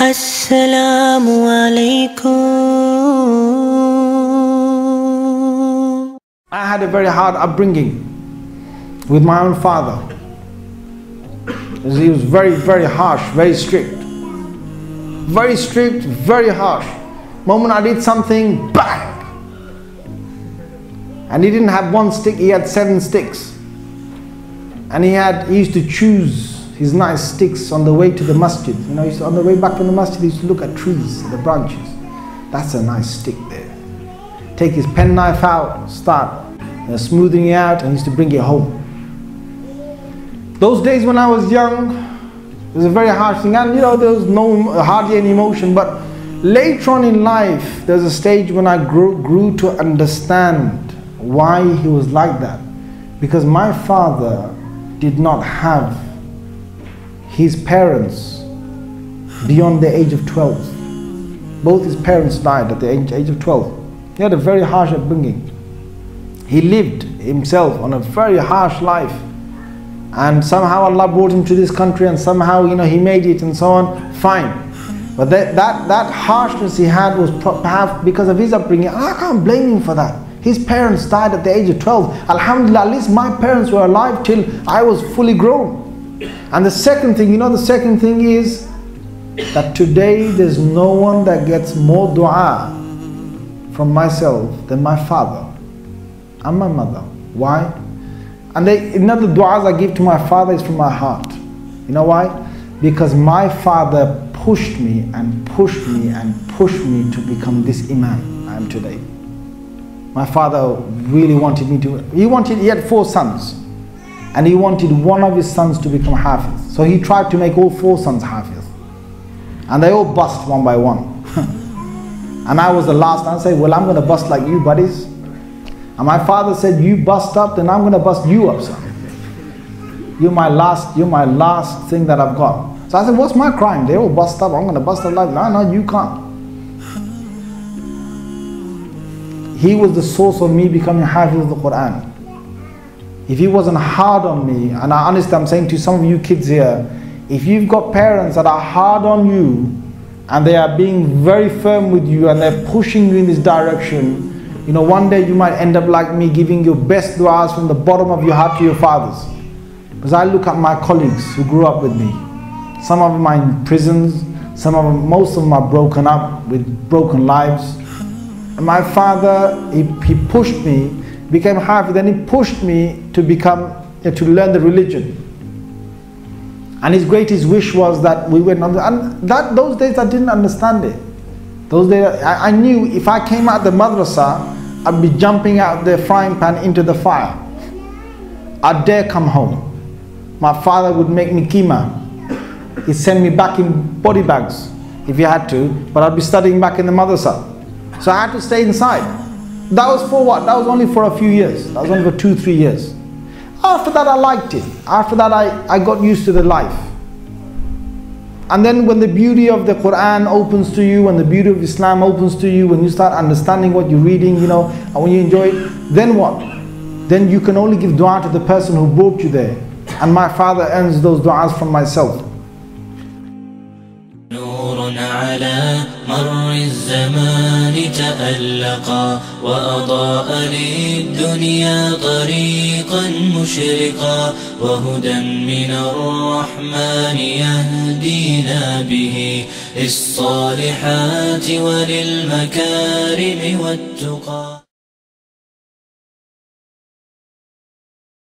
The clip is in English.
As-S-A.W alaikum. I had a very hard upbringing with my own father. He was very, very harsh, very strict. Very strict, very harsh. Moment I did something, bang! And he didn't have one stick, he had 7 sticks. And he used to choose his nice sticks on the way to the masjid. You know, on the way back from the masjid, he used to look at trees, the branches. That's a nice stick there. Take his penknife out, start smoothing it out, and he used to bring it home. Those days when I was young, it was a very harsh thing, and you know, there was hardly any emotion. But later on in life, there's a stage when I grew to understand why he was like that. Because my father did not have his parents beyond the age of 12. Both his parents died at the age of 12. He had a very harsh upbringing. He lived himself on a very harsh life. And somehow Allah brought him to this country, and somehow, you know, he made it and so on, fine. But that harshness he had was perhaps because of his upbringing. I can't blame him for that. His parents died at the age of 12. Alhamdulillah, at least my parents were alive till I was fully grown. And the second thing, you know, the second thing is that today there's no one that gets more dua from myself than my father and my mother. Why? And another du'as I give to my father is from my heart. You know why? Because my father pushed me and pushed me and pushed me to become this imam I am today. My father really wanted me to, he had 4 sons. And he wanted one of his sons to become Hafiz. So he tried to make all 4 sons Hafiz. And they all bust one by one. And I was the last. I said, well, I'm going to bust like you, buddies. And my father said, you bust up, then I'm going to bust you up, son. You're my last thing that I've got. So I said, what's my crime? They all bust up, I'm going to bust up like, no, you can't. He was the source of me becoming Hafiz of the Quran. If he wasn't hard on me, and I understand, I'm saying to some of you kids here, if you've got parents that are hard on you, and they are being very firm with you, and they're pushing you in this direction, you know, one day you might end up like me, giving your best du'as from the bottom of your heart to your fathers. Because I look at my colleagues who grew up with me. Some of them are in prisons, most of them are broken up with broken lives. And my father, he pushed me, became Hafiz, then he pushed me to to learn the religion. And his greatest wish was that we went on, and those days I didn't understand it. Those days I knew if I came out the madrasa, I'd be jumping out the frying pan into the fire. I'd dare come home. My father would make me keema. He'd send me back in body bags if he had to, but I'd be studying back in the madrasa. So I had to stay inside. That was for what? That was only for a few years. That was only for 2-3 years. After that I liked it. After that I got used to the life. And then when the beauty of the Quran opens to you, when the beauty of Islam opens to you, when you start understanding what you're reading, you know, and when you enjoy it, then what? Then you can only give dua to the person who brought you there. And my father earns those duas from myself. على مر الزمان تألقا وأضاء للدنيا طريقا مشرقا وهدى من الرحمن يهدينا به للصالحات وللمكارم والتقى.